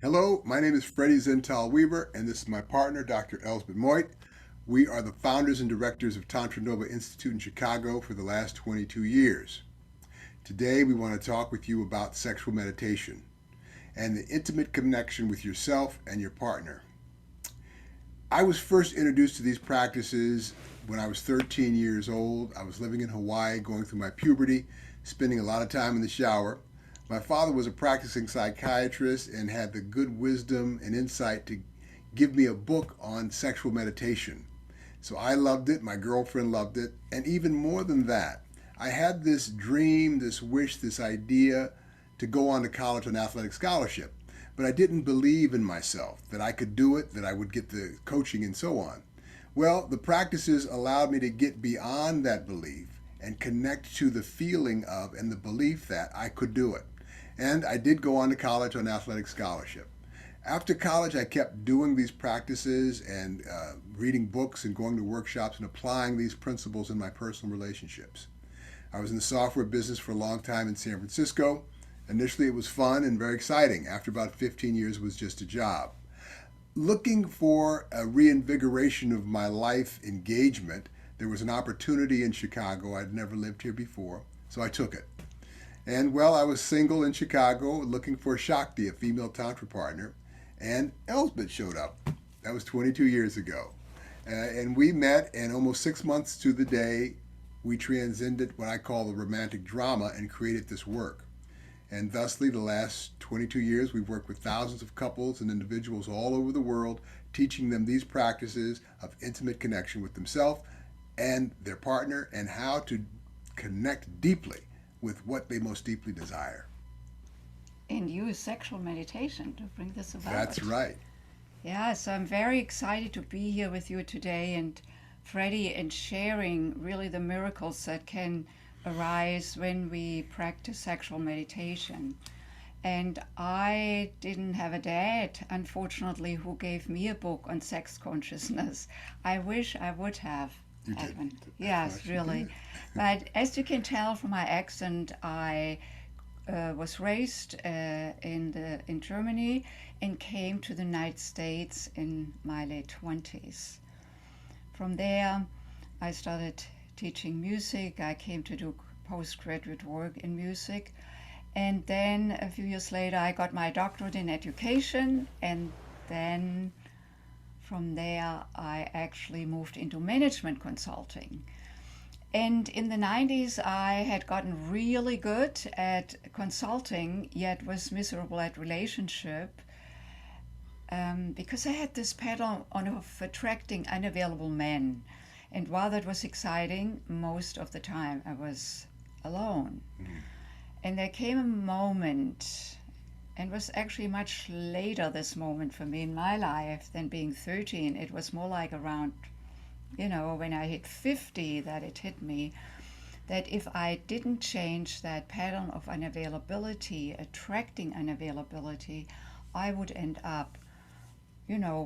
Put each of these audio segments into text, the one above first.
Hello, my name is Freddie Zental Weaver, and this is my partner, Dr. Elsbeth Moit. We are the founders and directors of Tantra Nova Institute in Chicago for the last 22 years. Today, we want to talk with you about sexual meditation and the intimate connection with yourself and your partner. I was first introduced to these practices when I was 13 years old. I was living in Hawaii, going through my puberty, spending a lot of time in the shower. My father was a practicing psychiatrist and had the good wisdom and insight to give me a book on sexual meditation. So I loved it, my girlfriend loved it, and even more than that, I had this dream, this wish, this idea to go on to college on athletic scholarship. But I didn't believe in myself, that I could do it, that I would get the coaching and so on. Well, the practices allowed me to get beyond that belief and connect to the feeling of and the belief that I could do it. And I did go on to college on athletic scholarship. After college, I kept doing these practices and reading books and going to workshops and applying these principles in my personal relationships. I was in the software business for a long time in San Francisco. Initially, it was fun and very exciting. After about 15 years, it was just a job. Looking for a reinvigoration of my life engagement, there was an opportunity in Chicago. I'd never lived here before, so I took it. And well, I was single in Chicago looking for Shakti, a female Tantra partner, and Elsbeth showed up. That was 22 years ago. And we met, and almost 6 months to the day, we transcended what I call the romantic drama and created this work. And thusly, the last 22 years, we've worked with thousands of couples and individuals all over the world, teaching them these practices of intimate connection with themselves and their partner and how to connect deeply with what they most deeply desire. And use sexual meditation to bring this That's about. right. Yeah, so I'm very excited to be here with you today and Freddie and sharing really the miracles that can arise when we practice sexual meditation. And I didn't have a dad, unfortunately, who gave me a book on sex consciousness. I wish I would have You had did. one. Yes, Yes, you really. did. But as you can tell from my accent, I was raised in Germany and came to the United States in my late 20s. From there, I started teaching music. I came to do postgraduate work in music. And then a few years later, I got my doctorate in education. And then from there, I actually moved into management consulting. And in the 90s, I had gotten really good at consulting, yet was miserable at relationship because I had this pattern of attracting unavailable men. And while that was exciting, most of the time I was alone. Mm. And there came a moment, and was actually much later this moment for me in my life than being 13. It was more like around, when I hit 50 that it hit me that if I didn't change that pattern of unavailability, attracting unavailability, I would end up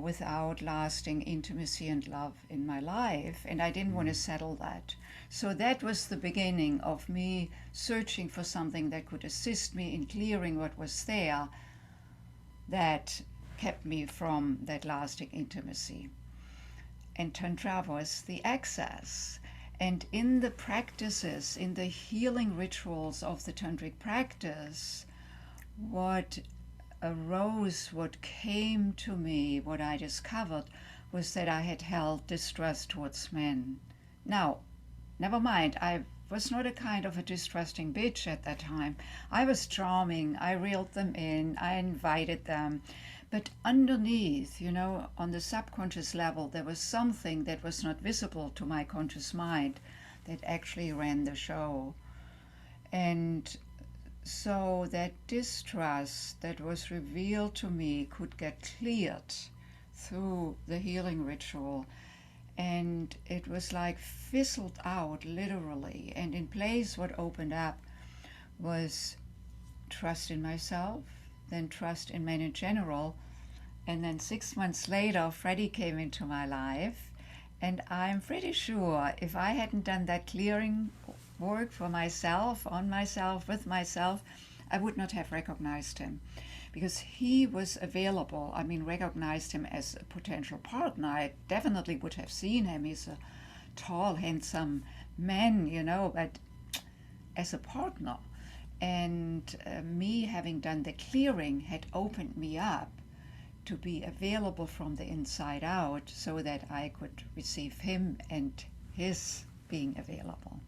without lasting intimacy and love in my life. And I didn't want to settle that. So that was the beginning of me searching for something that could assist me in clearing what was there that kept me from that lasting intimacy. And Tantra was the access. And in the practices, in the healing rituals of the Tantric practice, what arose, what came to me, what I discovered was that I had held distrust towards men. Now, never mind, I was not a kind of a distrusting bitch at that time. I was charming, I reeled them in, I invited them. But underneath, on the subconscious level, there was something that was not visible to my conscious mind that actually ran the show. And so that distrust that was revealed to me could get cleared through the healing ritual. And it was like fizzled out, literally. And in place, what opened up was trust in myself, then trust in men in general. And then 6 months later, Freddie came into my life. And I'm pretty sure if I hadn't done that clearing work for myself, on myself, with myself, I would not have recognized him. because he was available. I mean, recognized him as a potential partner. I definitely would have seen him. He's a tall, handsome man, but as a partner. And me having done the clearing had opened me up to be available from the inside out so that I could receive him and his being available.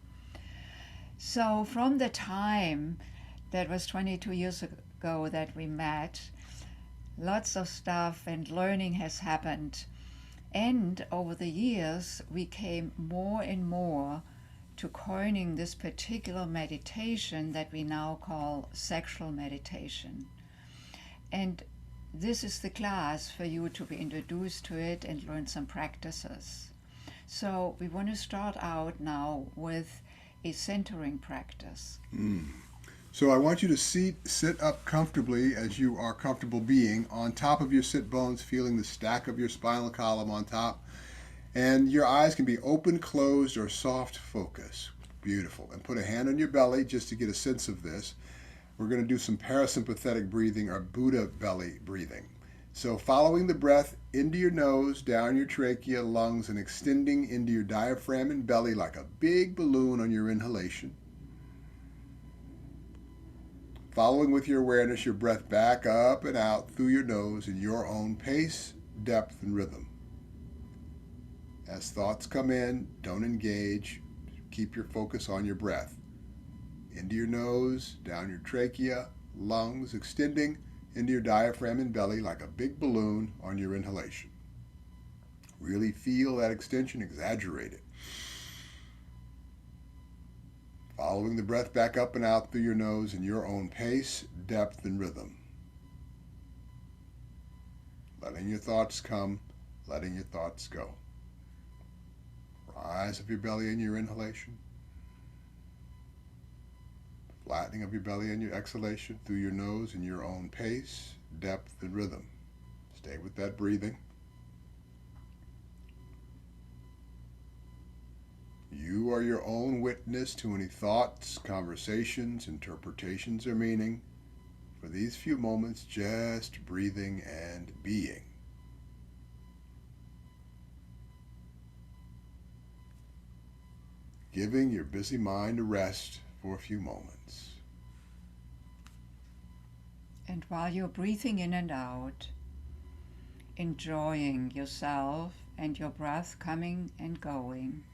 So from the time, that was 22 years ago that we met, lots of stuff and learning has happened. And over the years, we came more and more to coining this particular meditation that we now call sexual meditation. And this is the class for you to be introduced to it and learn some practices. So we want to start out now with a centering practice. So I want you to sit up comfortably as you are comfortable being, on top of your sit bones, feeling the stack of your spinal column on top. And your eyes can be open, closed, or soft focus. Beautiful. And put a hand on your belly just to get a sense of this. We're going to do some parasympathetic breathing, or Buddha belly breathing. So following the breath into your nose, down your trachea, lungs, and extending into your diaphragm and belly like a big balloon on your inhalation. Following with your awareness, your breath back up and out through your nose in your own pace, depth, and rhythm. As thoughts come in, don't engage. Keep your focus on your breath. Into your nose, down your trachea, lungs, extending into your diaphragm and belly like a big balloon on your inhalation. Really feel that extension, exaggerate it. Following the breath back up and out through your nose in your own pace, depth, and rhythm. Letting your thoughts come, letting your thoughts go. Rise of your belly in your inhalation. Flattening of your belly in your exhalation through your nose in your own pace, depth, and rhythm. Stay with that breathing. You are your own witness to any thoughts, conversations, interpretations, or meaning. For these few moments, just breathing and being. Giving your busy mind a rest for a few moments. And while you're breathing in and out, enjoying yourself and your breath coming and going.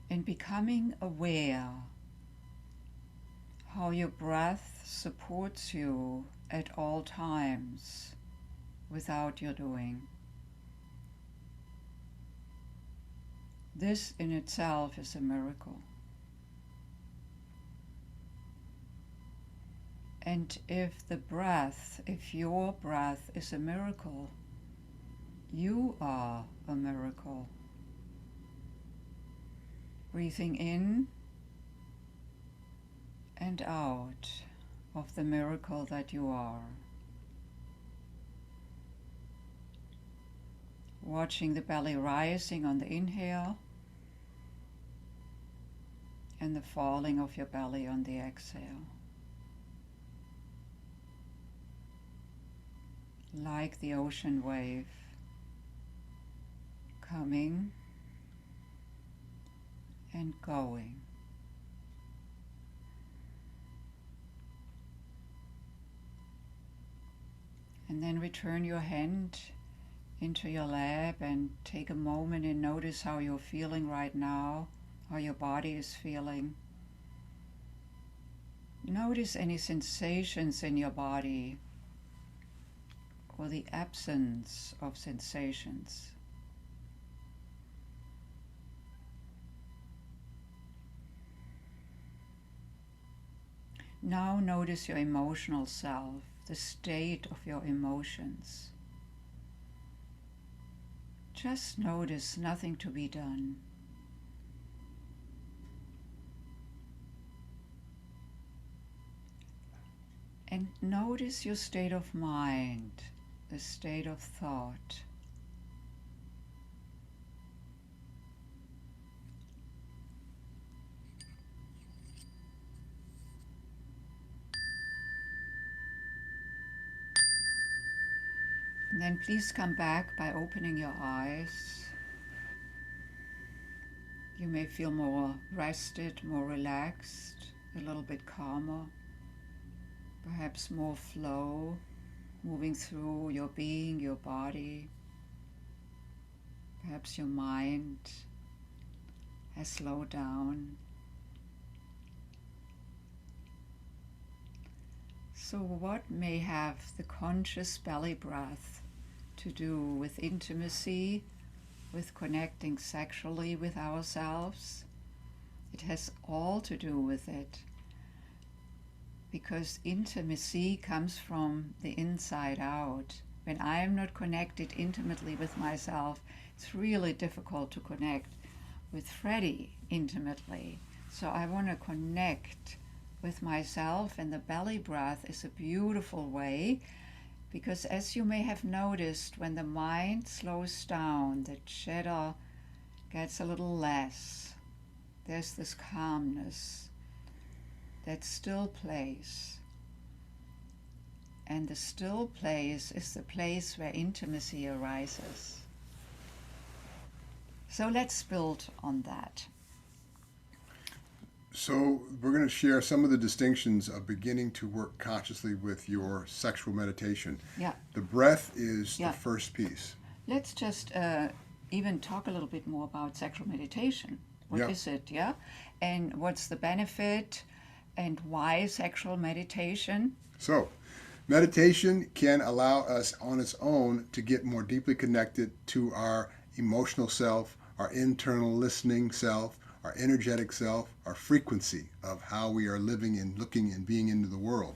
And becoming aware how your breath supports you at all times without your doing. This in itself is a miracle. And if your breath is a miracle, you are a miracle. Breathing in and out of the miracle that you are. Watching the belly rising on the inhale and the falling of your belly on the exhale. Like the ocean wave coming and going. And then return your hand into your lap and take a moment and notice how you're feeling right now, how your body is feeling. Notice any sensations in your body or the absence of sensations. Now notice your emotional self, the state of your emotions. Just notice, nothing to be done. And notice your state of mind, the state of thought. And then please come back by opening your eyes. You may feel more rested, more relaxed, a little bit calmer, perhaps more flow moving through your being, your body. Perhaps your mind has slowed down. So what may have the conscious belly breath to do with intimacy, with connecting sexually with ourselves? It has all to do with it, because intimacy comes from the inside out. When I am not connected intimately with myself, it's really difficult to connect with Freddie intimately. So I want to connect with myself, and the belly breath is a beautiful way, because as you may have noticed, when the mind slows down, the chatter gets a little less. There's this calmness, that still place. And the still place is the place where intimacy arises. So let's build on that. So we're going to share some of the distinctions of beginning to work consciously with your sexual meditation. Yeah. The breath is Yeah. the first piece. Let's just even talk a little bit more about sexual meditation. What is it, yeah? And what's the benefit, and why sexual meditation? So, meditation can allow us on its own to get more deeply connected to our emotional self, our internal listening self, our energetic self, our frequency of how we are living and looking and being into the world.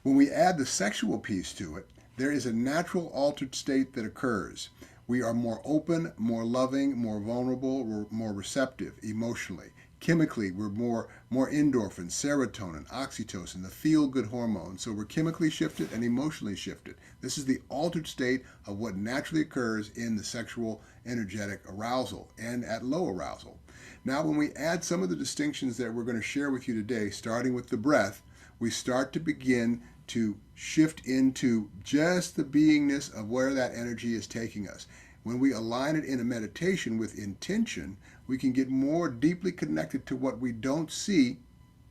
When we add the sexual piece to it, there is a natural altered state that occurs. We are more open, more loving, more vulnerable, we're more receptive emotionally. Chemically, we're more endorphin, serotonin, oxytocin, the feel-good hormones. So we're chemically shifted and emotionally shifted. This is the altered state of what naturally occurs in the sexual energetic arousal and at low arousal. Now, when we add some of the distinctions that we're going to share with you today, starting with the breath, we start to begin to shift into just the beingness of where that energy is taking us. When we align it in a meditation with intention, we can get more deeply connected to what we don't see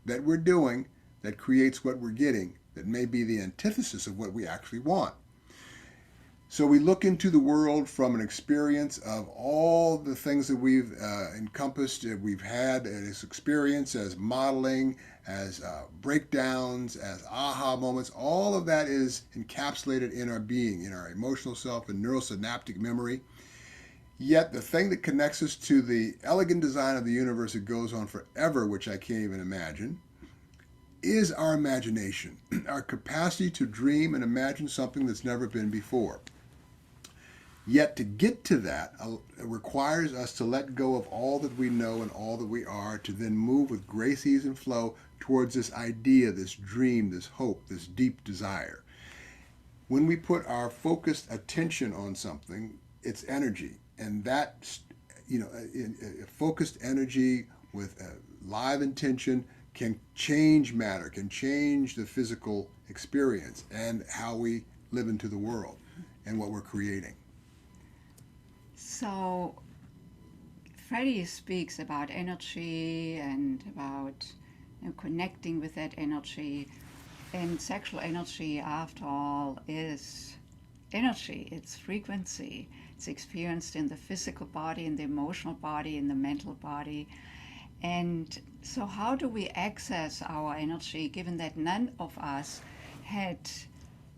that we're doing that creates what we're getting, that may be the antithesis of what we actually want. So we look into the world from an experience of all the things that we've encompassed, we've had as experience, as modeling, as breakdowns, as aha moments. All of that is encapsulated in our being, in our emotional self and neurosynaptic memory. Yet the thing that connects us to the elegant design of the universe that goes on forever, which I can't even imagine, is our imagination, our capacity to dream and imagine something that's never been before. Yet to get to that requires us to let go of all that we know and all that we are, to then move with grace, ease, and flow towards this idea, this dream, this hope, this deep desire. When we put our focused attention on something, it's energy. And that, focused energy with a live intention can change matter, can change the physical experience and how we live into the world and what we're creating. So Freddie speaks about energy and about connecting with that energy. And sexual energy, after all, is energy. It's frequency. It's experienced in the physical body, in the emotional body, in the mental body. And so how do we access our energy, given that none of us had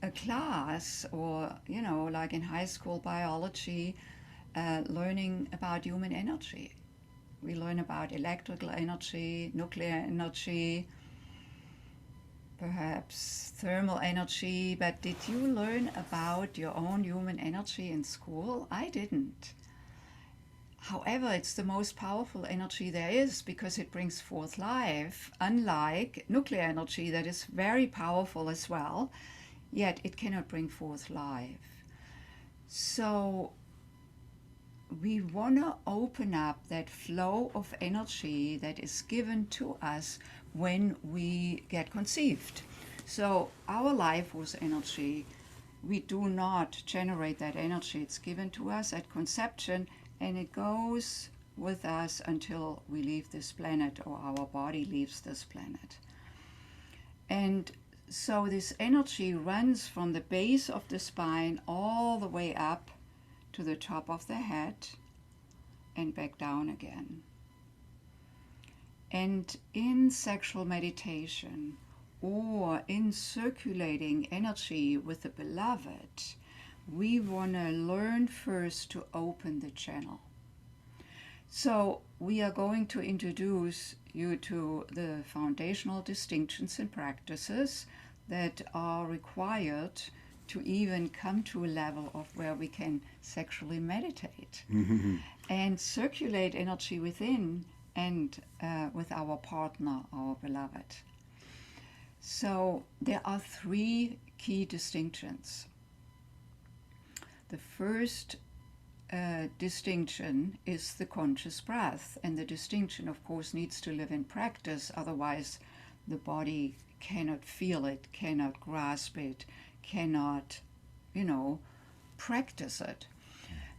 a class or, like in high school biology, learning about human energy? We learn about electrical energy, nuclear energy, perhaps thermal energy, but did you learn about your own human energy in school? I didn't. However, it's the most powerful energy there is because it brings forth life, unlike nuclear energy that is very powerful as well, yet it cannot bring forth life. So we want to open up that flow of energy that is given to us when we get conceived. So our life was energy. we do not generate that energy. It's given to us at conception, and it goes with us until we leave this planet or our body leaves this planet. And so this energy runs from the base of the spine all the way up to the top of the head and back down again. And in sexual meditation or in circulating energy with the beloved, we want to learn first to open the channel. So we are going to introduce you to the foundational distinctions and practices that are required to even come to a level of where we can sexually meditate and circulate energy within and with our partner, our beloved. So there are three key distinctions. The first distinction is the conscious breath, and the distinction, of course, needs to live in practice, otherwise the body cannot feel it, cannot grasp it, cannot, practice it.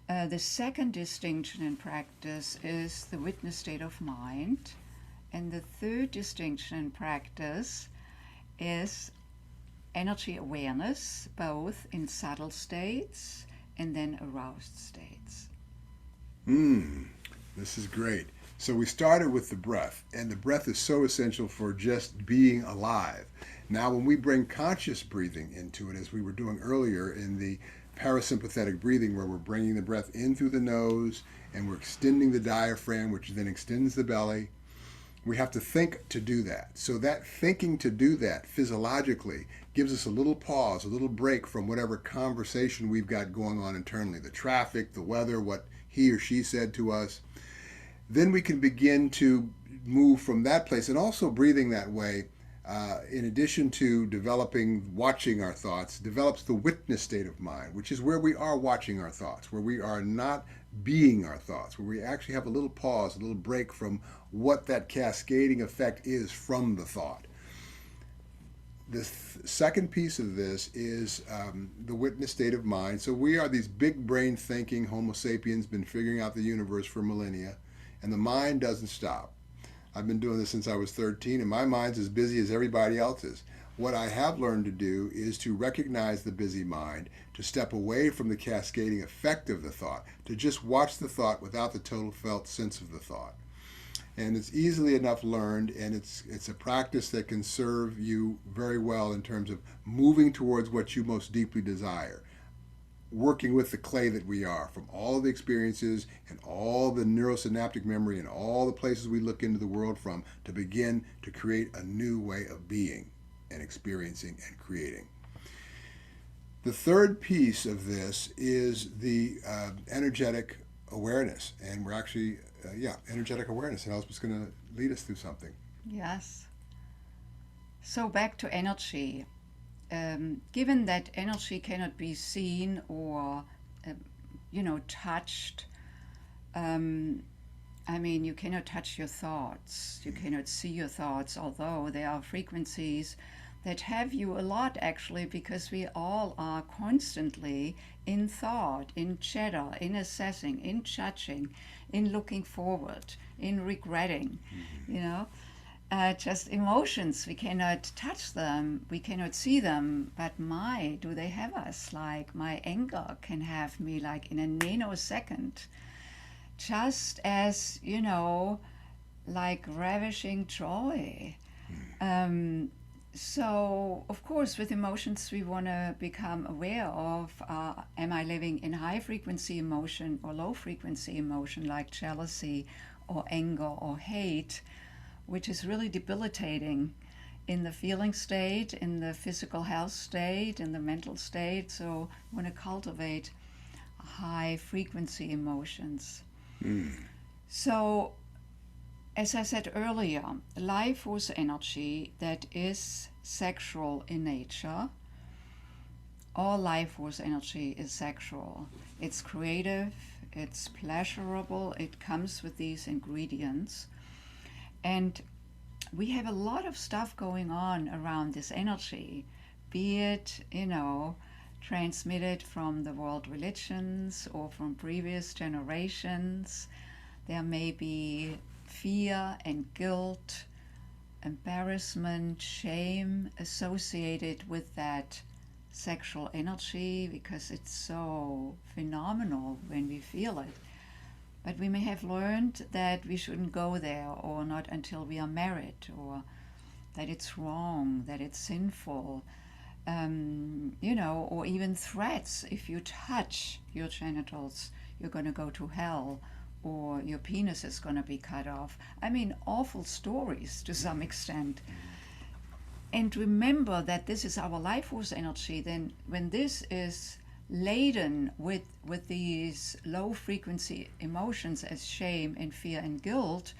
The second distinction in practice is the witness state of mind, and the third distinction in practice is energy awareness, both in subtle states and then aroused states. This is great. So we started with the breath, and the breath is so essential for just being alive. Now, when we bring conscious breathing into it, as we were doing earlier in the parasympathetic breathing, where we're bringing the breath in through the nose and we're extending the diaphragm, which then extends the belly, we have to think to do that. So that thinking to do that physiologically gives us a little pause, a little break from whatever conversation we've got going on internally, the traffic, the weather, what he or she said to us. Then we can begin to move from that place, and also breathing that way, in addition to developing, watching our thoughts, develops the witness state of mind, which is where we are watching our thoughts, where we are not being our thoughts, where we actually have a little pause, a little break from what that cascading effect is from the thought. The second piece of this is the witness state of mind. So we are these big brain thinking Homo sapiens, been figuring out the universe for millennia, and the mind doesn't stop. I've been doing this since I was 13, and my mind's as busy as everybody else's. What I have learned to do is to recognize the busy mind, to step away from the cascading effect of the thought, to just watch the thought without the total felt sense of the thought. And it's easily enough learned, and it's a practice that can serve you very well in terms of moving towards what you most deeply desire. Working with the clay that we are, from all the experiences and all the neurosynaptic memory and all the places we look into the world from, to begin to create a new way of being and experiencing and creating. The third piece of this is the energetic awareness, and we're actually, energetic awareness, and Elspeth's going to lead us through something. Yes. So back to energy. Given that energy cannot be seen or, touched, you cannot touch your thoughts, you cannot see your thoughts, although there are frequencies that have you a lot, actually, because we all are constantly in thought, in chatter, in assessing, in judging, in looking forward, in regretting, just emotions. We cannot touch them, we cannot see them, but do they have us? Like my anger can have me like in a nanosecond, just as, like ravishing joy. So, of course, with emotions, we want to become aware of, am I living in high frequency emotion or low frequency emotion, like jealousy or anger or hate, which is really debilitating in the feeling state, in the physical health state, in the mental state. So we want to cultivate high frequency emotions. So, as I said earlier, life force energy that is sexual in nature, all life force energy is sexual. It's creative, it's pleasurable, it comes with these ingredients. And we have a lot of stuff going on around this energy, be it, transmitted from the world religions or from previous generations. There may be fear and guilt, embarrassment, shame associated with that sexual energy because it's so phenomenal when we feel it. But we may have learned that we shouldn't go there, or not until we are married, or that it's wrong, that it's sinful, or even threats. If you touch your genitals, you're going to go to hell, or your penis is going to be cut off. I mean, awful stories to some extent. And remember that this is our life force energy. Then when this is laden with these low frequency emotions as shame and fear and guilt,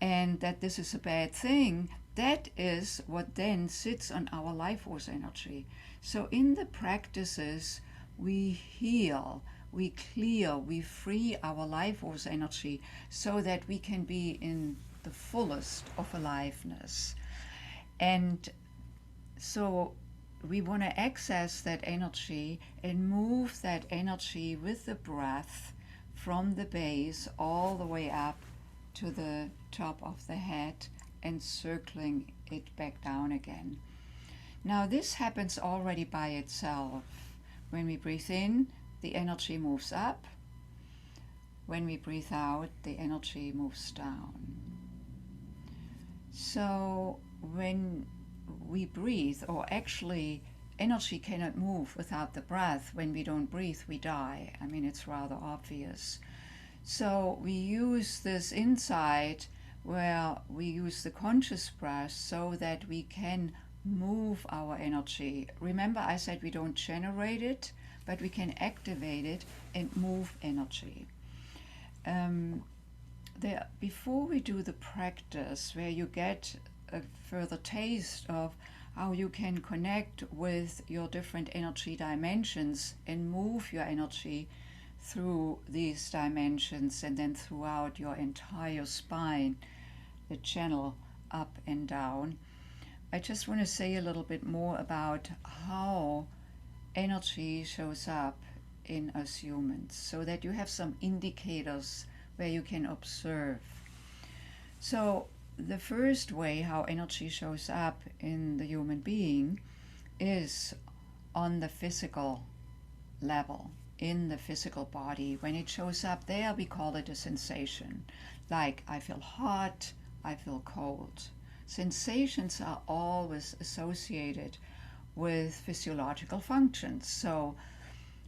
and that this is a bad thing, that is what then sits on our life force energy. So in the practices, we heal, we clear, we free our life force energy so that we can be in the fullest of aliveness. And so we want to access that energy and move that energy with the breath from the base all the way up to the top of the head and circling it back down again. Now this happens already by itself. When we breathe in, the energy moves up. When we breathe out, the energy moves down. So when we breathe, or actually energy cannot move without the breath. When we don't breathe, we die. I mean, it's rather obvious. So we use this insight where we use the conscious breath so that we can move our energy. Remember, I said we don't generate it, but we can activate it and move energy. Before we do the practice, where you get a further taste of how you can connect with your different energy dimensions and move your energy through these dimensions and then throughout your entire spine, the channel up and down, I just want to say a little bit more about how energy shows up in us humans, so that you have some indicators where you can observe. So the first way how energy shows up in the human being is on the physical level, in the physical body. When it shows up there, we call it a sensation. Like, I feel hot, I feel cold. Sensations are always associated with physiological functions. So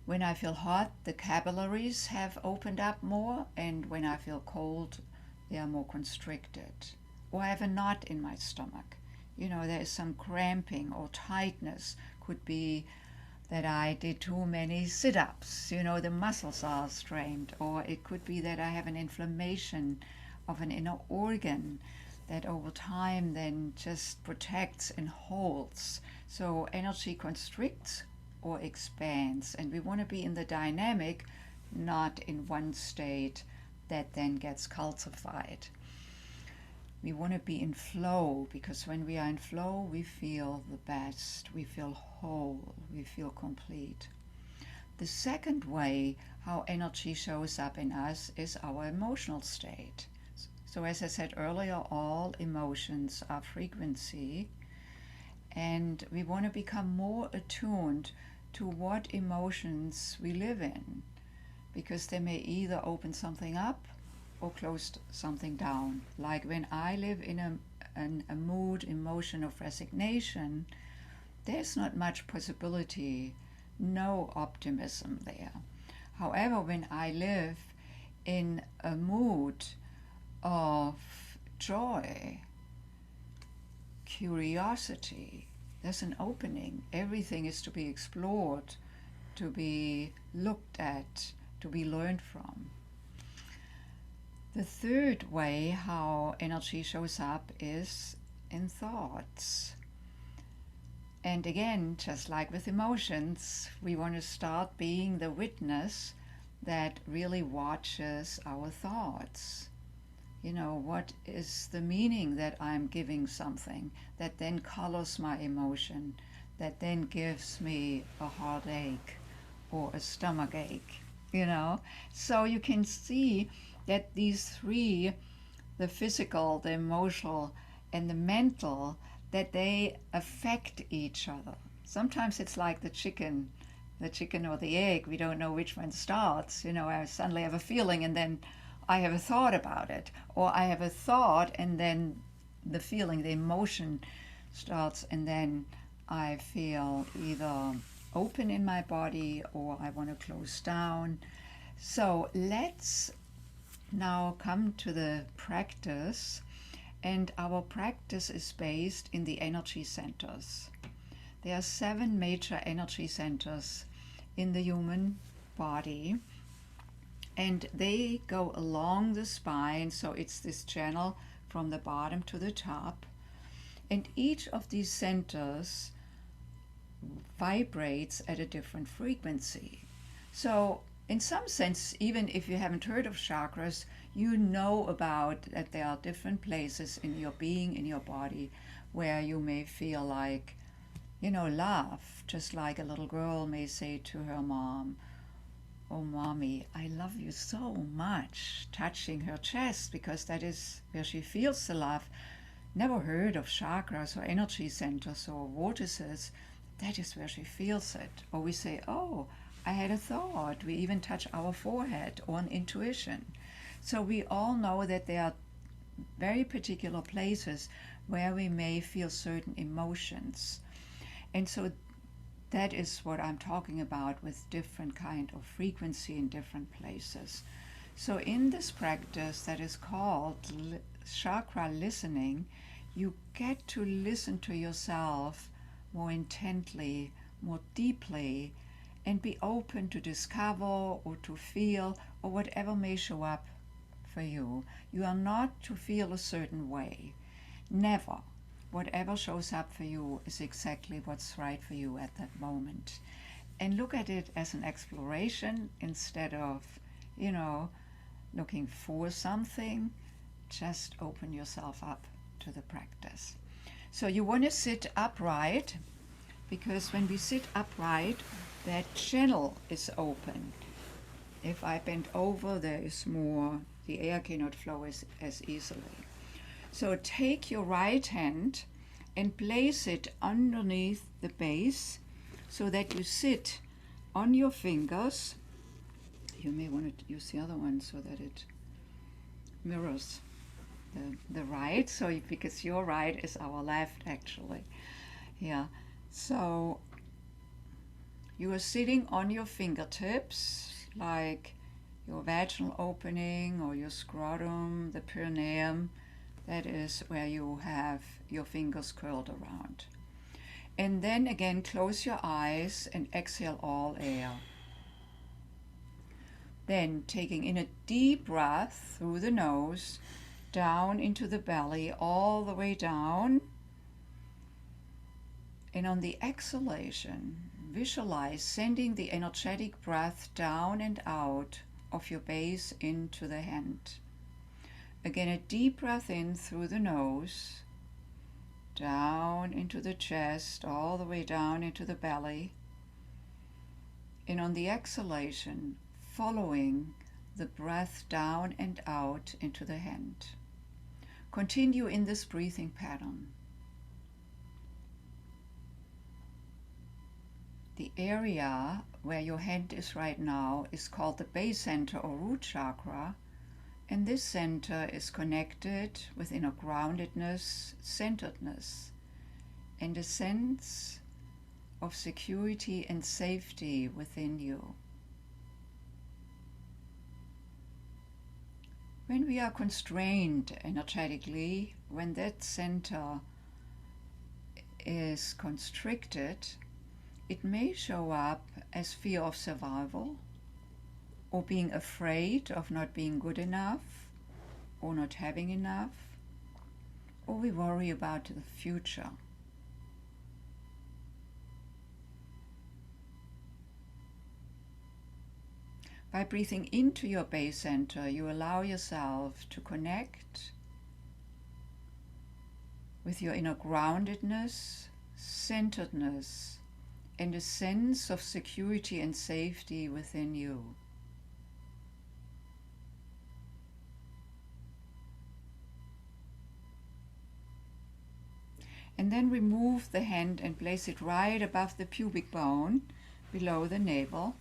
when I feel hot, the capillaries have opened up more, and when I feel cold, they are more constricted. Or I have a knot in my stomach. There is some cramping or tightness. Could be that I did too many sit-ups, the muscles are strained. Or it could be that I have an inflammation of an inner organ that over time then just protects and holds. So energy constricts or expands, and we want to be in the dynamic, not in one state that then gets calcified. We want to be in flow, because when we are in flow, we feel the best, we feel whole, we feel complete. The second way how energy shows up in us is our emotional state. So as I said earlier, all emotions are frequency, and we want to become more attuned to what emotions we live in, because they may either open something up or close something down. Like when I live in a mood, emotion of resignation, there's not much possibility, no optimism there. However, when I live in a mood of joy, curiosity, there's an opening. Everything is to be explored, to be looked at, to be learned from. The third way how energy shows up is in thoughts. And again, just like with emotions, we want to start being the witness that really watches our thoughts. What is the meaning that I'm giving something that then colors my emotion, that then gives me a heartache or a stomach ache, you know? So you can see that these three, the physical, the emotional, and the mental, that they affect each other. Sometimes it's like the chicken or the egg. We don't know which one starts. You know, I suddenly have a feeling and then I have a thought about it. Or I have a thought and then the feeling, the emotion starts, and then I feel either open in my body or I want to close down. So let's now come to the practice. And our practice is based in the energy centers. There are 7 major energy centers in the human body, and they go along the spine, so it's this channel from the bottom to the top. And each of these centers vibrates at a different frequency. So in some sense, even if you haven't heard of chakras, you know about that there are different places in your being, in your body, where you may feel like, you know, love, just like a little girl may say to her mom, "Oh, mommy, I love you so much," touching her chest, because that is where she feels the love. Never heard of chakras or energy centers or vortices. That is where she feels it. Or we say, "Oh, I had a thought." We even touch our forehead, or an intuition. So we all know that there are very particular places where we may feel certain emotions. And so that is what I'm talking about with different kind of frequency in different places. So in this practice that is called chakra listening, you get to listen to yourself more intently, more deeply, and be open to discover or to feel or whatever may show up for you. You are not to feel a certain way. Never. Whatever shows up for you is exactly what's right for you at that moment. And look at it as an exploration instead of, you know, looking for something. Just open yourself up to the practice. So you want to sit upright, because when we sit upright, that channel is open. If I bend over, there is more, the air cannot flow as easily. So take your right hand and place it underneath the base so that you sit on your fingers. You may want to use the other one so that it mirrors the right, so because your right is our left actually. Yeah. So you are sitting on your fingertips, like your vaginal opening or your scrotum, the perineum. That is where you have your fingers curled around. And then again, close your eyes and exhale all air. Then taking in a deep breath through the nose, down into the belly, all the way down. And on the exhalation, visualize sending the energetic breath down and out of your base into the hand. Again, a deep breath in through the nose, down into the chest, all the way down into the belly. And on the exhalation, following the breath down and out into the hand. Continue in this breathing pattern. The area where your hand is right now is called the base center or root chakra, and this center is connected with inner groundedness, centeredness, and a sense of security and safety within you. When we are constrained energetically, when that center is constricted, it may show up as fear of survival, or being afraid of not being good enough, or not having enough, or we worry about the future. By breathing into your base center, you allow yourself to connect with your inner groundedness, centeredness, and a sense of security and safety within you. And then remove the hand and place it right above the pubic bone, below the navel.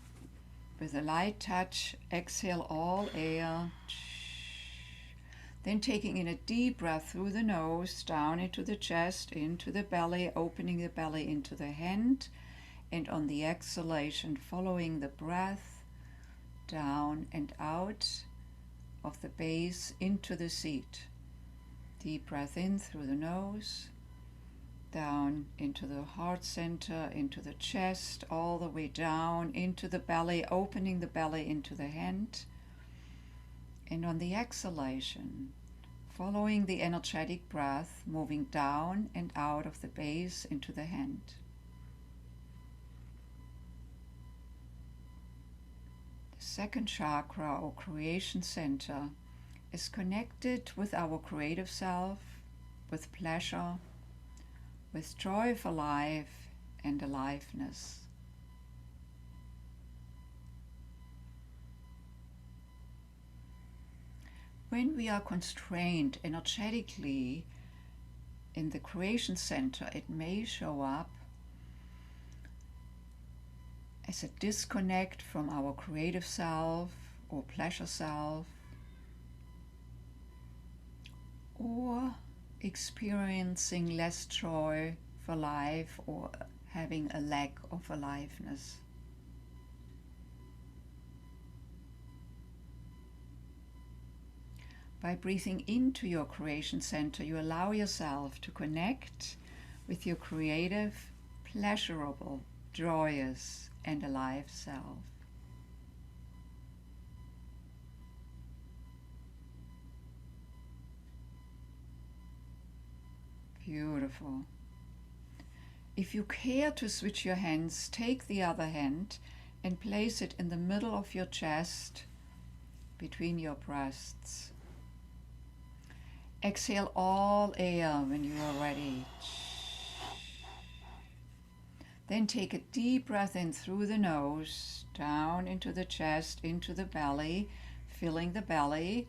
With a light touch, exhale all air. Then taking in a deep breath through the nose, down into the chest, into the belly, opening the belly into the hand. And on the exhalation, following the breath, down and out of the base into the seat. Deep breath in through the nose, down into the heart center, into the chest, all the way down into the belly, opening the belly into the hand. And on the exhalation, following the energetic breath, moving down and out of the base into the hand. The second chakra, or creation center, is connected with our creative self, with pleasure, with joy for life and aliveness. When we are constrained energetically in the creation center, it may show up as a disconnect from our creative self or pleasure self, or experiencing less joy for life or having a lack of aliveness. By breathing into your creation center, you allow yourself to connect with your creative, pleasurable, joyous, and alive self. Beautiful. If you care to switch your hands, take the other hand and place it in the middle of your chest, between your breasts. Exhale all air when you are ready. Then take a deep breath in through the nose, down into the chest, into the belly, filling the belly,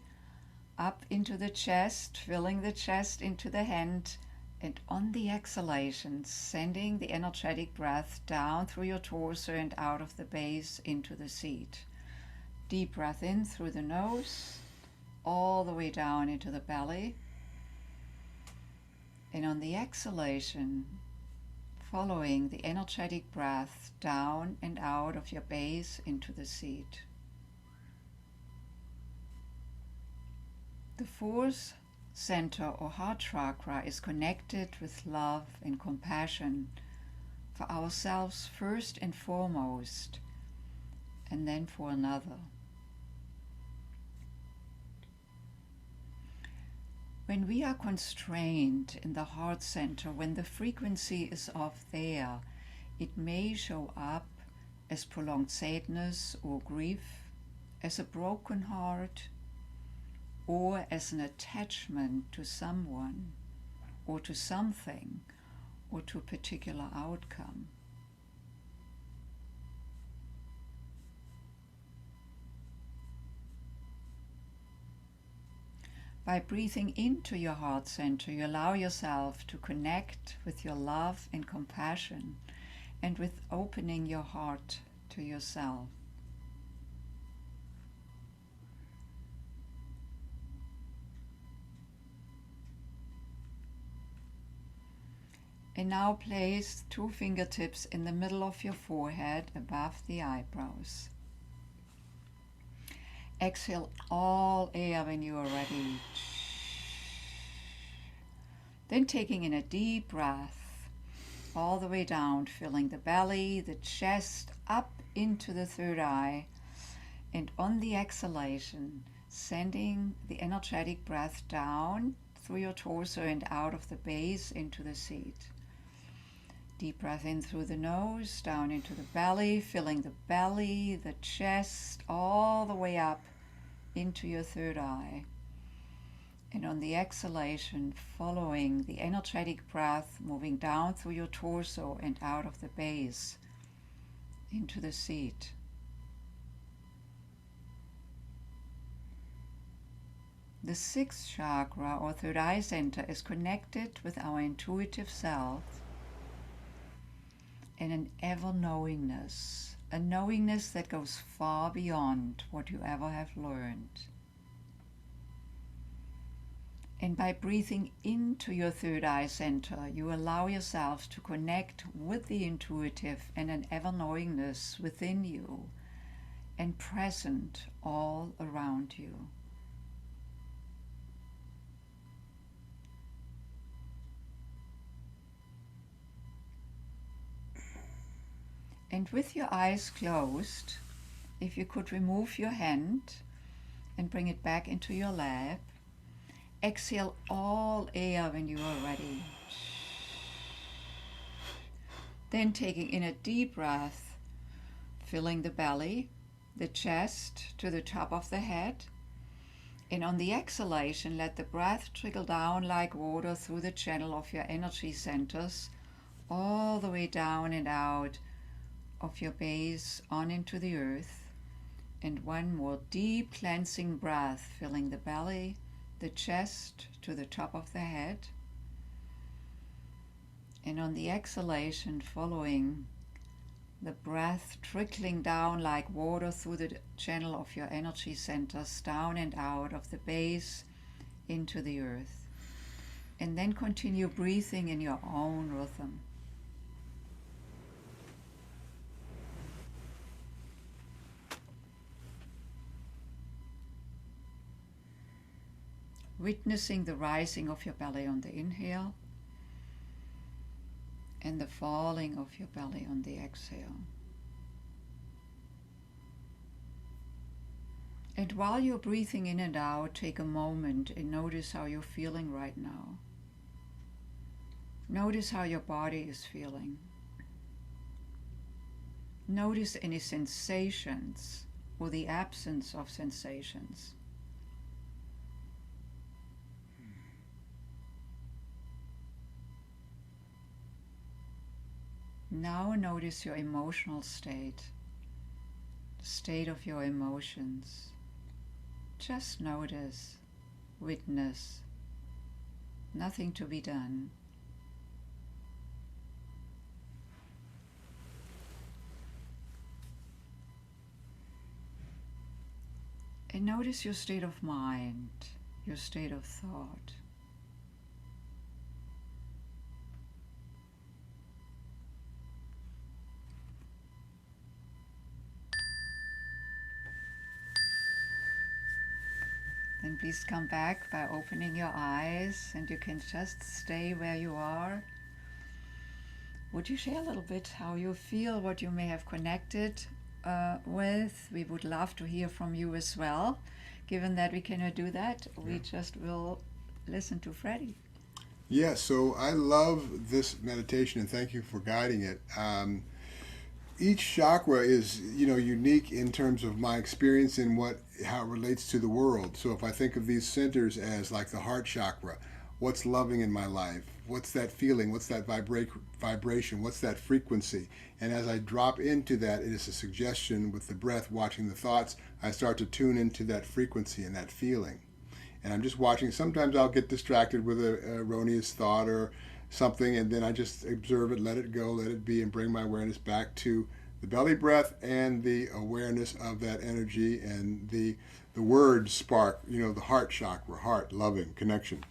up into the chest, filling the chest into the hand, and on the exhalation, sending the energetic breath down through your torso and out of the base into the seat. Deep breath in through the nose, all the way down into the belly. And on the exhalation, following the energetic breath down and out of your base into the seat. The fourth center or heart chakra is connected with love and compassion for ourselves first and foremost, and then for another. When we are constrained in the heart center, when the frequency is off there, it may show up as prolonged sadness or grief, as a broken heart, or as an attachment to someone, or to something, or to a particular outcome. By breathing into your heart center, you allow yourself to connect with your love and compassion, and with opening your heart to yourself. And now place 2 fingertips in the middle of your forehead above the eyebrows. Exhale all air when you are ready. Then taking in a deep breath all the way down, filling the belly, the chest, up into the third eye. And on the exhalation, sending the energetic breath down through your torso and out of the base into the seat. Deep breath in through the nose, down into the belly, filling the belly, the chest, all the way up into your third eye. And on the exhalation, following the energetic breath, moving down through your torso and out of the base into the seat. The sixth chakra, or third eye center, is connected with our intuitive self and an ever-knowingness, a knowingness that goes far beyond what you ever have learned. And by breathing into your third eye center, you allow yourself to connect with the intuitive and an ever-knowingness within you and present all around you. And with your eyes closed, if you could remove your hand and bring it back into your lap, exhale all air when you are ready. Then taking in a deep breath, filling the belly, the chest to the top of the head. And on the exhalation, let the breath trickle down like water through the channel of your energy centers, all the way down and out of your base on into the earth. And one more deep cleansing breath, filling the belly, the chest to the top of the head. And on the exhalation, following the breath trickling down like water through the channel of your energy centers, down and out of the base into the earth. And then continue breathing in your own rhythm. Witnessing the rising of your belly on the inhale and the falling of your belly on the exhale. And while you're breathing in and out, take a moment and notice how you're feeling right now. Notice how your body is feeling. Notice any sensations or the absence of sensations. Now notice your emotional state, the state of your emotions. Just notice, witness, nothing to be done. And notice your state of mind, your state of thought. Then please come back by opening your eyes, and you can just stay where you are. Would you share a little bit how you feel, what you may have connected with? We would love to hear from you as well. Given that we cannot do that, we just will listen to Freddie. Yeah, so I love this meditation, and thank you for guiding it. Each chakra is, unique in terms of my experience and how it relates to the world. So if I think of these centers as like the heart chakra, what's loving in my life? What's that feeling? What's that vibration? What's that frequency? And as I drop into that, it is a suggestion with the breath, watching the thoughts, I start to tune into that frequency and that feeling. And I'm just watching. Sometimes I'll get distracted with an erroneous thought or something, and then I just observe it, let it go, let it be, and bring my awareness back to the belly breath and the awareness of that energy and the word spark, the heart chakra, heart, loving, connection.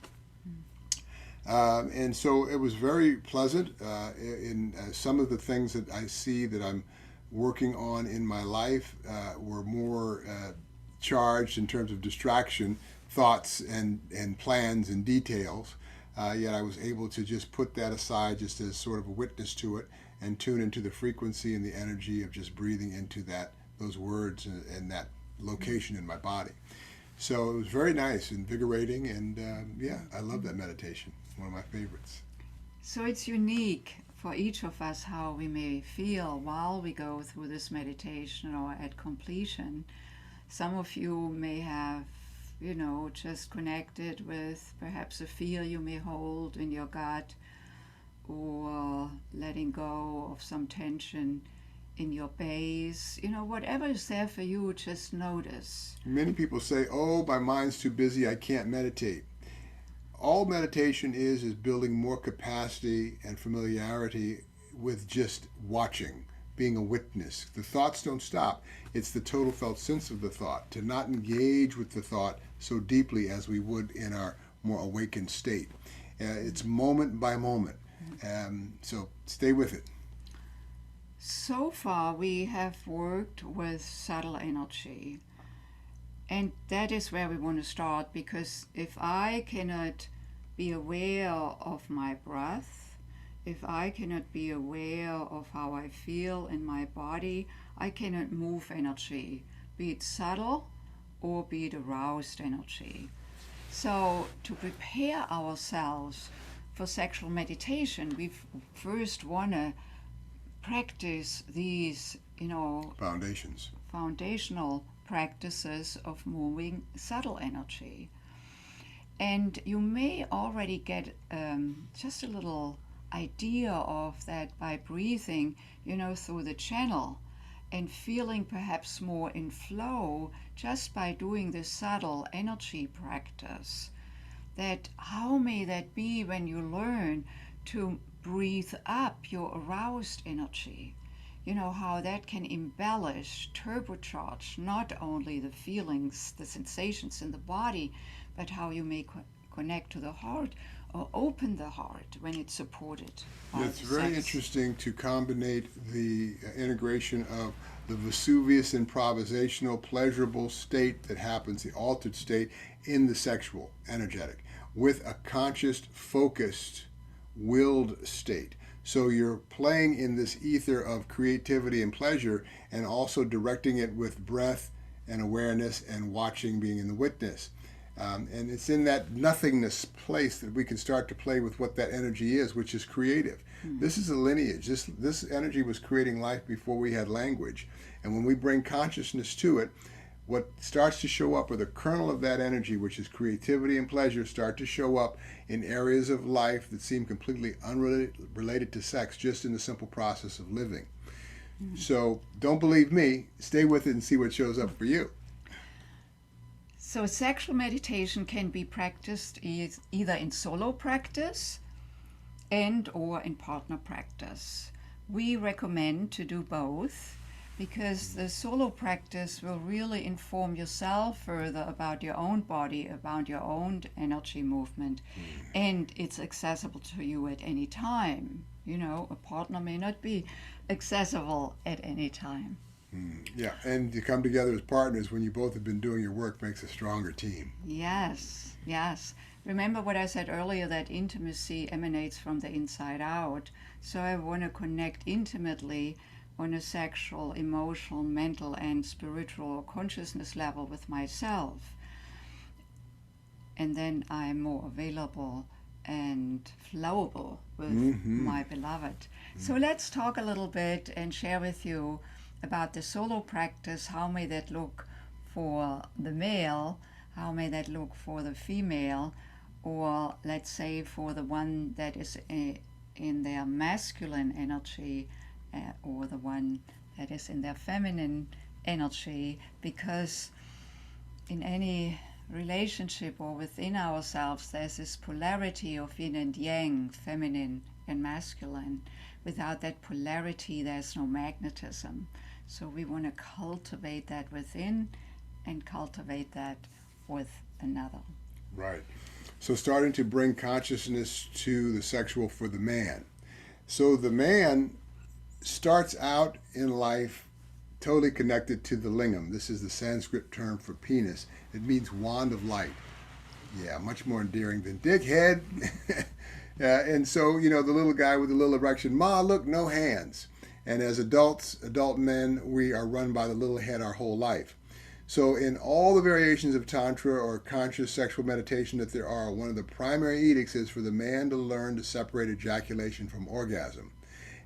And so it was very pleasant. In some of the things that I see that I'm working on in my life were more charged in terms of distraction, thoughts and plans and details. Yet I was able to just put that aside just as sort of a witness to it and tune into the frequency and the energy of just breathing into those words and that location in my body. So it was very nice, invigorating, and I love that meditation. One of my favorites. So it's unique for each of us how we may feel while we go through this meditation or at completion. Some of you may have just connected with perhaps a fear you may hold in your gut, or letting go of some tension in your base. Whatever is there for you, just notice. Many people say, oh, my mind's too busy, I can't meditate. All meditation is building more capacity and familiarity with just watching, being a witness. The thoughts don't stop. It's the total felt sense of the thought, to not engage with the thought so deeply as we would in our more awakened state. It's moment by moment. So stay with it. So far, we have worked with subtle energy. And that is where we want to start, because if I cannot be aware of my breath, if I cannot be aware of how I feel in my body, I cannot move energy, be it subtle or be it aroused energy. So to prepare ourselves for sexual meditation, we first want to practice these, foundational practices of moving subtle energy. And you may already get just a little idea of that by breathing, through the channel and feeling perhaps more in flow just by doing this subtle energy practice. That how may that be when you learn to breathe up your aroused energy? How that can embellish, turbocharge not only the feelings, the sensations in the body, but how you may connect to the heart or open the heart when it's supported. It's very interesting to combine the integration of the Vesuvius improvisational, pleasurable state that happens, the altered state, in the sexual, energetic, with a conscious, focused, willed state. So you're playing in this ether of creativity and pleasure, and also directing it with breath and awareness and watching, being in the witness. And it's in that nothingness place that we can start to play with what that energy is, which is creative. This is a lineage. This energy was creating life before we had language. And when we bring consciousness to it, what starts to show up, or the kernel of that energy, which is creativity and pleasure, start to show up in areas of life that seem completely unrelated to sex, just in the simple process of living. So don't believe me, stay with it and see what shows up for you. So sexual meditation can be practiced either in solo practice and or in partner practice. We recommend to do both, because the solo practice will really inform yourself further about your own body, about your own energy movement, and it's accessible to you at any time. A partner may not be accessible at any time. Yeah, and to come together as partners when you both have been doing your work makes a stronger team. Yes. Remember what I said earlier, that intimacy emanates from the inside out. So I want to connect intimately on a sexual, emotional, mental, and spiritual consciousness level with myself. And then I'm more available and flowable with my beloved. So let's talk a little bit and share with you about the solo practice. How may that look for the male? How may that look for the female? Or let's say for the one that is in their masculine energy, or the one that is in their feminine energy, because in any relationship or within ourselves there's this polarity of yin and yang, feminine and masculine. Without that polarity there's no magnetism. So we want to cultivate that within and cultivate that with another. Right. So starting to bring consciousness to the sexual for the man. So the man starts out in life totally connected to the lingam. This is the Sanskrit term for penis. It means wand of light. Yeah, much more endearing than dickhead. And so, the little guy with the little erection, ma, look, no hands. And as adults, adult men, we are run by the little head our whole life. So in all the variations of Tantra or conscious sexual meditation that there are, one of the primary edicts is for the man to learn to separate ejaculation from orgasm.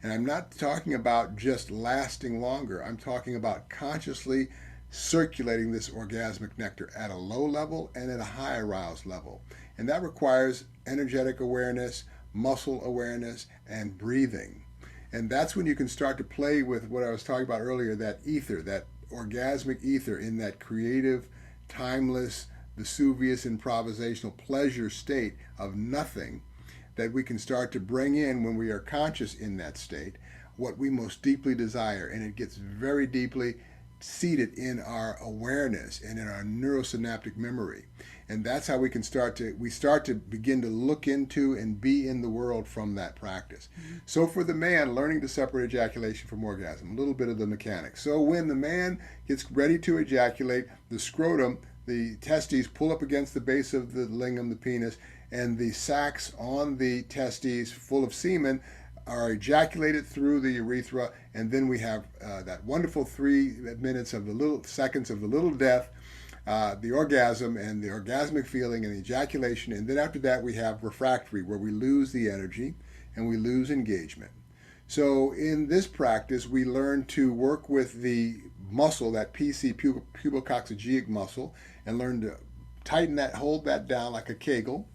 And I'm not talking about just lasting longer. I'm talking about consciously circulating this orgasmic nectar at a low level and at a high aroused level. And that requires energetic awareness, muscle awareness, and breathing. And that's when you can start to play with what I was talking about earlier, that ether, that orgasmic ether, in that creative, timeless, Vesuvius improvisational pleasure state of nothing, that we can start to bring in when we are conscious in that state what we most deeply desire. And it gets very deeply seated in our awareness and in our neurosynaptic memory. And that's how we start to begin to look into and be in the world from that practice. Mm-hmm. So for the man, learning to separate ejaculation from orgasm, a little bit of the mechanics. So when the man gets ready to ejaculate, the scrotum, the testes pull up against the base of the lingam, the penis, and the sacs on the testes full of semen are ejaculated through the urethra, and then we have that wonderful 3 minutes of the little seconds of the little death, the orgasm and the orgasmic feeling and the ejaculation, and then after that we have refractory, where we lose the energy and we lose engagement. So in this practice, we learn to work with the muscle, that PC, pubococcygeal muscle, and learn to tighten that, hold that down like a Kegel.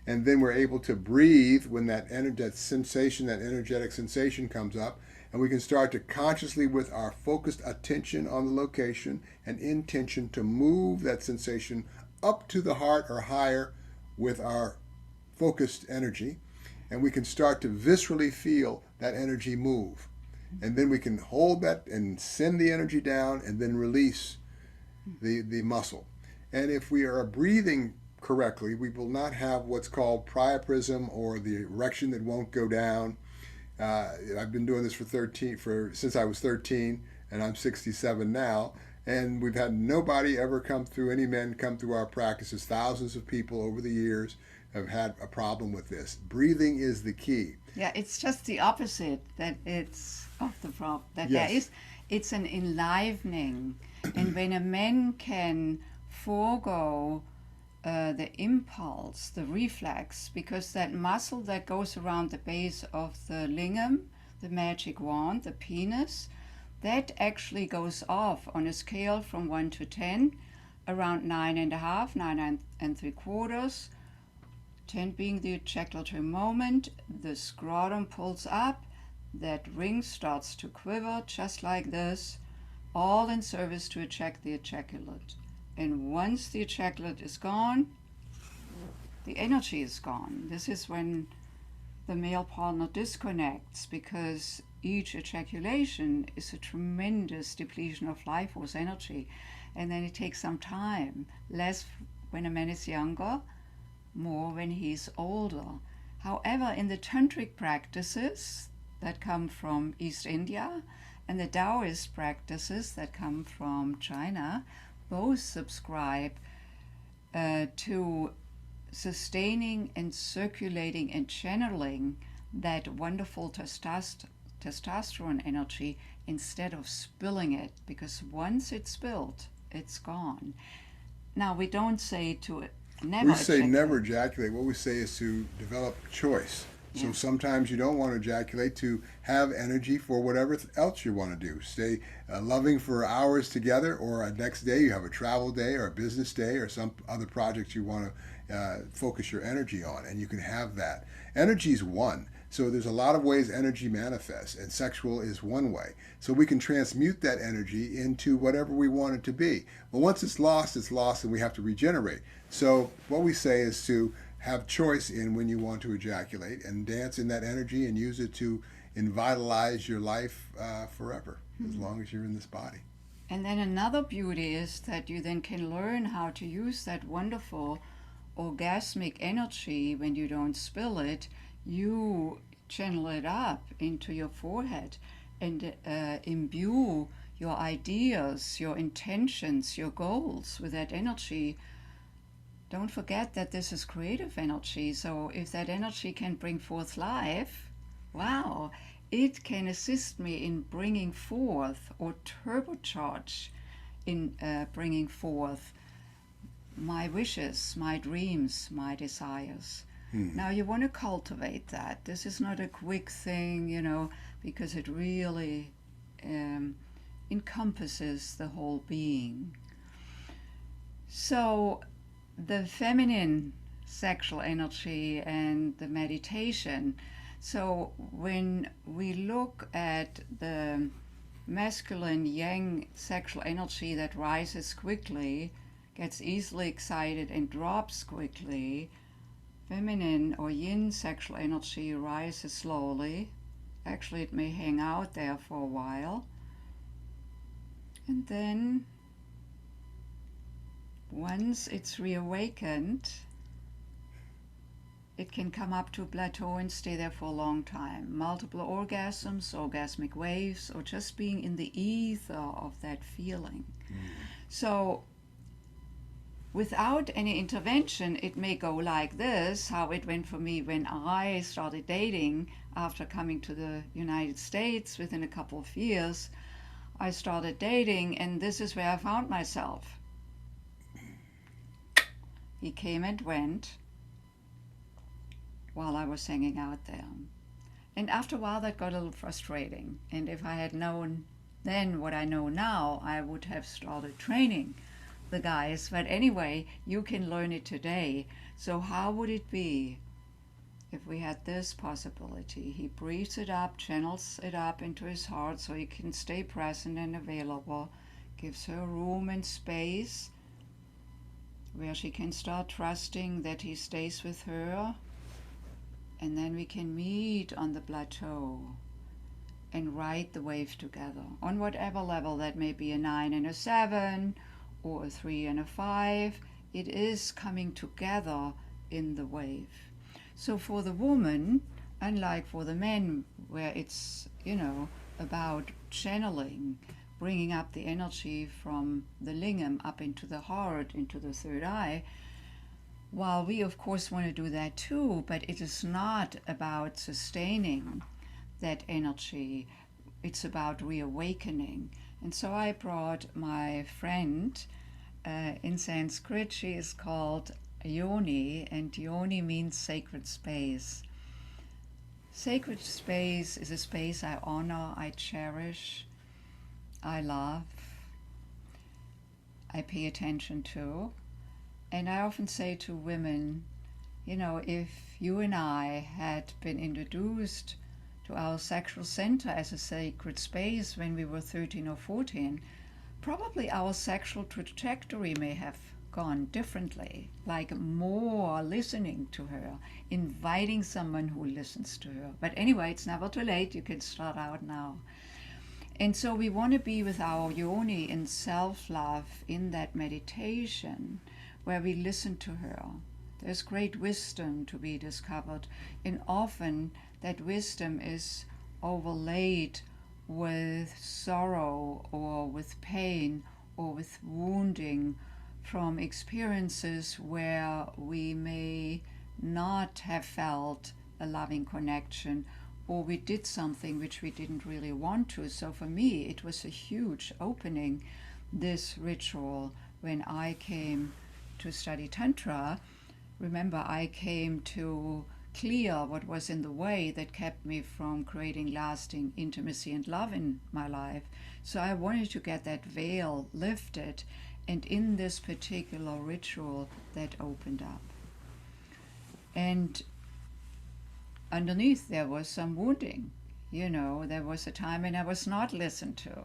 And then we're able to breathe when that sensation, that energetic sensation comes up, and we can start to consciously, with our focused attention on the location and intention, to move that sensation up to the heart or higher with our focused energy, and we can start to viscerally feel that energy move. And then we can hold that and send the energy down and then release the muscle. And if we are breathing correctly, we will not have what's called priapism, or the erection that won't go down. I've been doing this since I was 13, and I'm 67 now, and we've had nobody ever come through, any men come through our practices. Thousands of people over the years have had a problem with this. Breathing is the key. Yeah, it's just the opposite, that it's of the problem. That Yes. It's an enlivening, and when a man can forego the impulse, the reflex, because that muscle that goes around the base of the lingam, the magic wand, the penis, that actually goes off on a scale from 1 to 10, around 9.5, 9.75, 10 being the ejaculatory moment. The scrotum pulls up, that ring starts to quiver just like this, all in service to eject the ejaculate. And once the ejaculate is gone, the energy is gone. This is when the male partner disconnects, because each ejaculation is a tremendous depletion of life force energy. And then it takes some time, less when a man is younger, more when he's older. However, in the tantric practices that come from East India and the Taoist practices that come from China, both subscribe to sustaining and circulating and channeling that wonderful testosterone energy instead of spilling it, because once it's spilled, it's gone. Now, we don't say to never We say ejaculate. never ejaculate. What we say is to develop choice. So Yeah. sometimes you don't want to ejaculate, to have energy for whatever else you want to do. Stay loving for hours together, or next day you have a travel day or a business day or some other project you want to focus your energy on, and you can have that. Energy is one. So there's a lot of ways energy manifests, and sexual is one way. So we can transmute that energy into whatever we want it to be. But once it's lost, and we have to regenerate. So what we say is to have choice in when you want to ejaculate, and dance in that energy and use it to invitalize your life forever, as long as you're in this body. And then another beauty is that you then can learn how to use that wonderful orgasmic energy. When you don't spill it, you channel it up into your forehead and imbue your ideas, your intentions, your goals with that energy. Don't forget that this is creative energy. So if that energy can bring forth life, wow, it can assist me in bringing forth, or turbocharge in bringing forth, my wishes, my dreams, my desires. Now you want to cultivate that. This is not a quick thing, because it really encompasses the whole being. So the feminine sexual energy and the meditation. So when we look at the masculine yang sexual energy that rises quickly, gets easily excited and drops quickly, feminine or yin sexual energy rises slowly. Actually, it may hang out there for a while. And then once it's reawakened, it can come up to a plateau and stay there for a long time. Multiple orgasms, orgasmic waves, or just being in the ether of that feeling. So without any intervention, it may go like this, how it went for me when I started dating after coming to the United States. Within a couple of years, I started dating, and this is where I found myself. He came and went while I was hanging out there. And after a while, that got a little frustrating. And if I had known then what I know now, I would have started training the guys. But anyway, you can learn it today. So how would it be if we had this possibility? He breathes it up, channels it up into his heart so he can stay present and available, gives her room and space where she can start trusting that he stays with her. And then we can meet on the plateau and ride the wave together on whatever level that may be, a 9 and a 7 or a 3 and a 5. It is coming together in the wave. So for the woman, unlike for the men, where it's, about channeling, bringing up the energy from the lingam up into the heart, into the third eye, while we of course want to do that too, but it is not about sustaining that energy. It's about reawakening. And so I brought my friend, in Sanskrit she is called Yoni, and Yoni means sacred space. Sacred space is a space I honor, I cherish, I love, I pay attention to. And I often say to women, if you and I had been introduced to our sexual center as a sacred space when we were 13 or 14, probably our sexual trajectory may have gone differently, like more listening to her, inviting someone who listens to her. But anyway, it's never too late. You can start out now. And so we want to be with our Yoni in self-love, in that meditation, where we listen to her. There's great wisdom to be discovered, and often that wisdom is overlaid with sorrow or with pain or with wounding from experiences where we may not have felt a loving connection, or we did something which we didn't really want to. So for me, it was a huge opening, this ritual, when I came to study Tantra. Remember, I came to clear what was in the way that kept me from creating lasting intimacy and love in my life. So I wanted to get that veil lifted, and in this particular ritual that opened up. And underneath there was some wounding. There was a time when I was not listened to,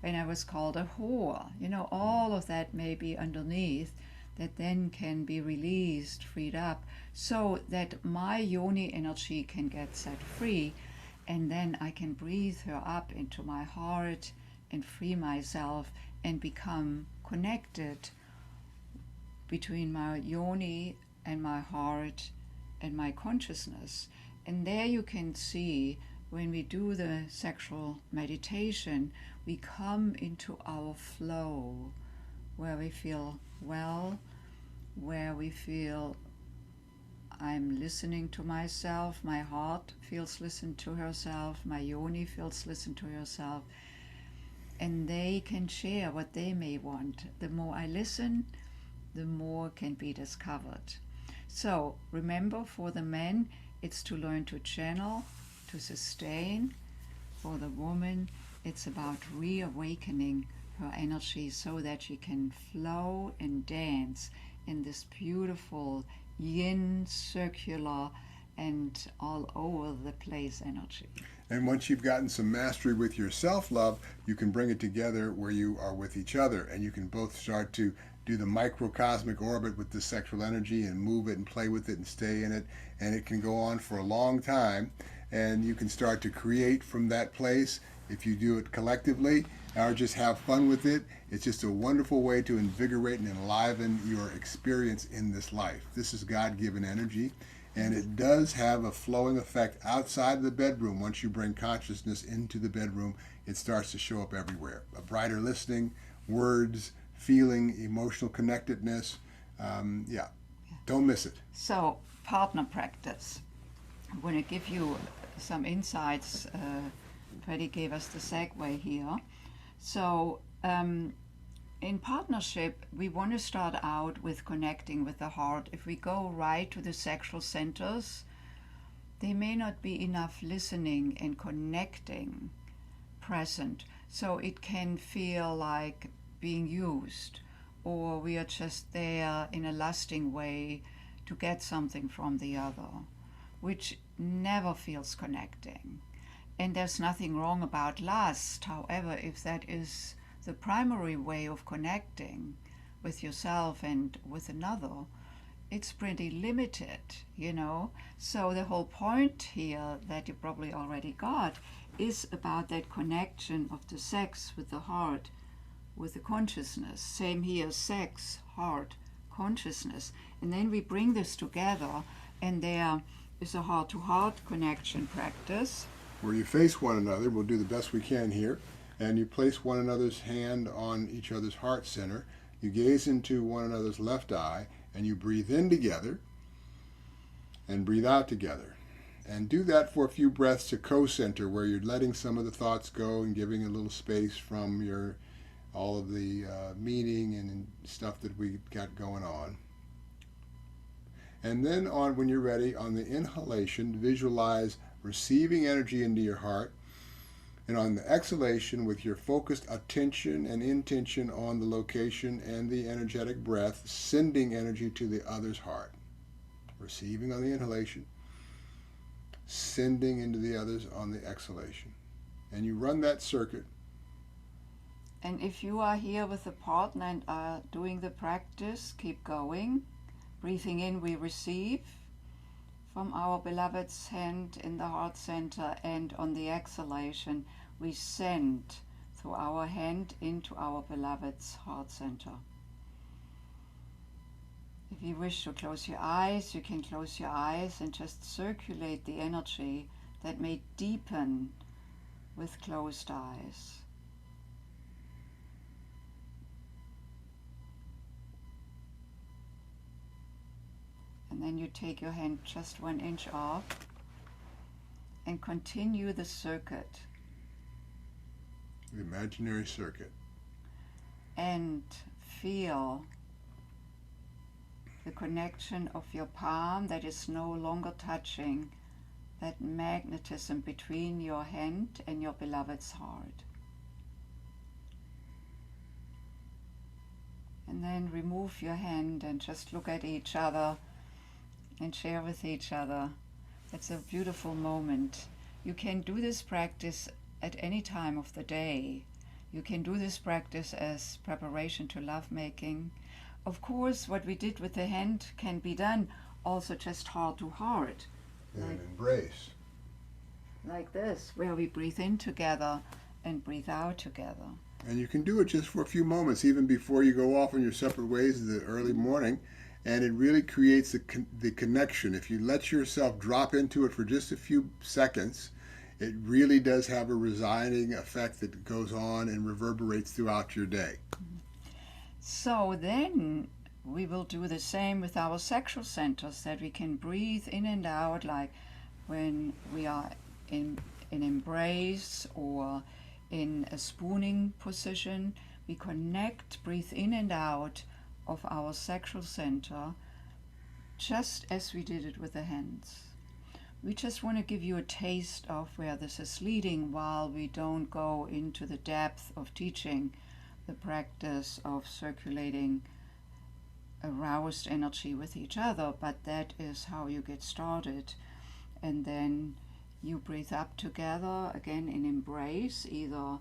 when I was called a whore. All of that may be underneath, that then can be released, freed up, so that my Yoni energy can get set free, and then I can breathe her up into my heart and free myself and become connected between my Yoni and my heart and my consciousness. And there you can see, when we do the sexual meditation, we come into our flow, where we feel well, where we feel I'm listening to myself, my heart feels listened to herself, my Yoni feels listened to herself, and they can share what they may want. The more I listen, the more can be discovered. So remember, for the men, it's to learn to channel, to sustain. For the woman, it's about reawakening her energy so that she can flow and dance in this beautiful yin circular and all over the place energy. And once you've gotten some mastery with your self-love, you can bring it together where you are with each other, and you can both start to do the microcosmic orbit with the sexual energy and move it and play with it and stay in it, and it can go on for a long time, and you can start to create from that place if you do it collectively or just have fun with it. It's just a wonderful way to invigorate and enliven your experience in this life. This is God-given energy, and it does have a flowing effect outside the bedroom. Once you bring consciousness into the bedroom, it starts to show up everywhere. A brighter listening, words, feeling, emotional connectedness. Don't miss it. So, partner practice. I'm going to give you some insights. Freddie gave us the segue here. So, in partnership, we want to start out with connecting with the heart. If we go right to the sexual centers, there may not be enough listening and connecting present. So it can feel like being used, or we are just there in a lusting way to get something from the other, which never feels connecting. And there's nothing wrong about lust. However, if that is the primary way of connecting with yourself and with another, it's pretty limited, you know. So the whole point here that you probably already got is about that connection of the sex with the heart, with the consciousness. Same here, sex, heart, consciousness. And then we bring this together, and there is a heart-to-heart connection practice. Where you face one another, we'll do the best we can here, and you place one another's hand on each other's heart center. You gaze into one another's left eye, and you breathe in together and breathe out together. And do that for a few breaths to co-center, where you're letting some of the thoughts go and giving a little space from all of the meaning and stuff that we got going on. And then when you're ready, on the inhalation, visualize receiving energy into your heart, and on the exhalation, with your focused attention and intention on the location and the energetic breath, sending energy to the other's heart. Receiving on the inhalation, sending into the others on the exhalation. And you run that circuit. And if you are here with a partner and are doing the practice, keep going. Breathing in, we receive from our beloved's hand in the heart center, and on the exhalation, we send through our hand into our beloved's heart center. If you wish to close your eyes, you can close your eyes and just circulate the energy that may deepen with closed eyes. And then you take your hand just 1 inch off and continue the circuit. The imaginary circuit. And feel the connection of your palm that is no longer touching, that magnetism between your hand and your beloved's heart. And then remove your hand and just look at each other and share with each other. It's a beautiful moment. You can do this practice at any time of the day. You can do this practice as preparation to lovemaking. Of course, what we did with the hand can be done also just heart to heart. And an embrace. Like this, where we breathe in together and breathe out together. And you can do it just for a few moments, even before you go off on your separate ways in the early morning. And it really creates the connection. If you let yourself drop into it for just a few seconds, it really does have a resonating effect that goes on and reverberates throughout your day. So then we will do the same with our sexual centers, that we can breathe in and out, like when we are in an embrace or in a spooning position. We connect, breathe in and out of our sexual center, just as we did it with the hands. we just want to give you a taste of where this is leading while we don't go into the depth of teaching the practice of circulating aroused energy with each other, but that is how you get started. And then you breathe up together again in embrace, either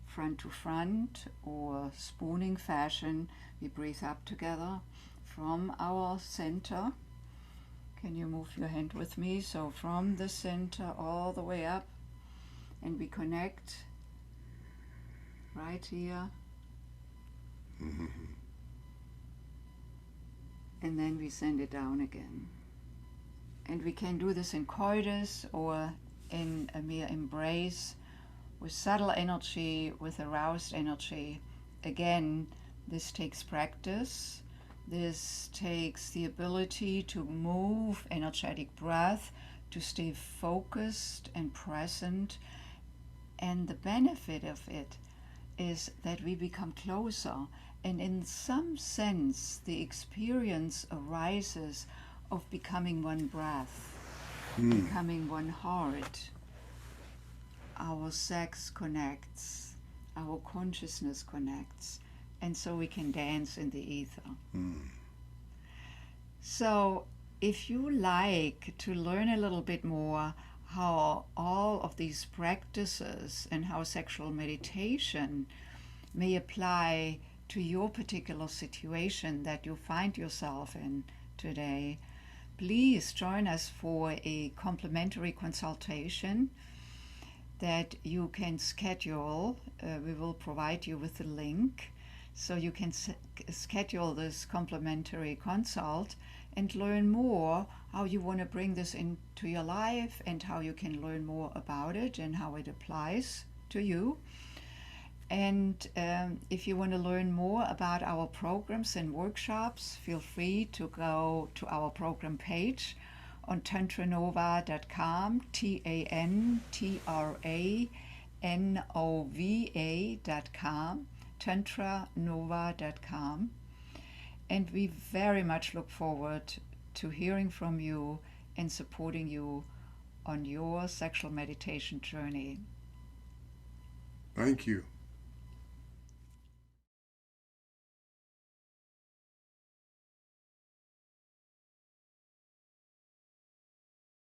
front to front or spooning fashion. We breathe up together from our center. Can you move your hand with me? So from the center all the way up, and we connect right here. And then we send it down again. And we can do this in coitus or in a mere embrace with subtle energy, with aroused energy. Again, this takes practice. This takes the ability to move energetic breath, to stay focused and present. And the benefit of it is that we become closer. And in some sense, the experience arises of becoming one breath, becoming one heart. Our sex connects, our consciousness connects, and so we can dance in the ether. So if you like to learn a little bit more how all of these practices and how sexual meditation may apply to your particular situation that you find yourself in today, please join us for a complimentary consultation that you can schedule. We will provide you with a link so you can schedule this complimentary consult and learn more how you want to bring this into your life and how you can learn more about it and how it applies to you. And if you want to learn more about our programs and workshops, feel free to go to our program page on tantranova.com, tantranova.com, tantranova.com. And we very much look forward to hearing from you and supporting you on your sexual meditation journey. Thank you.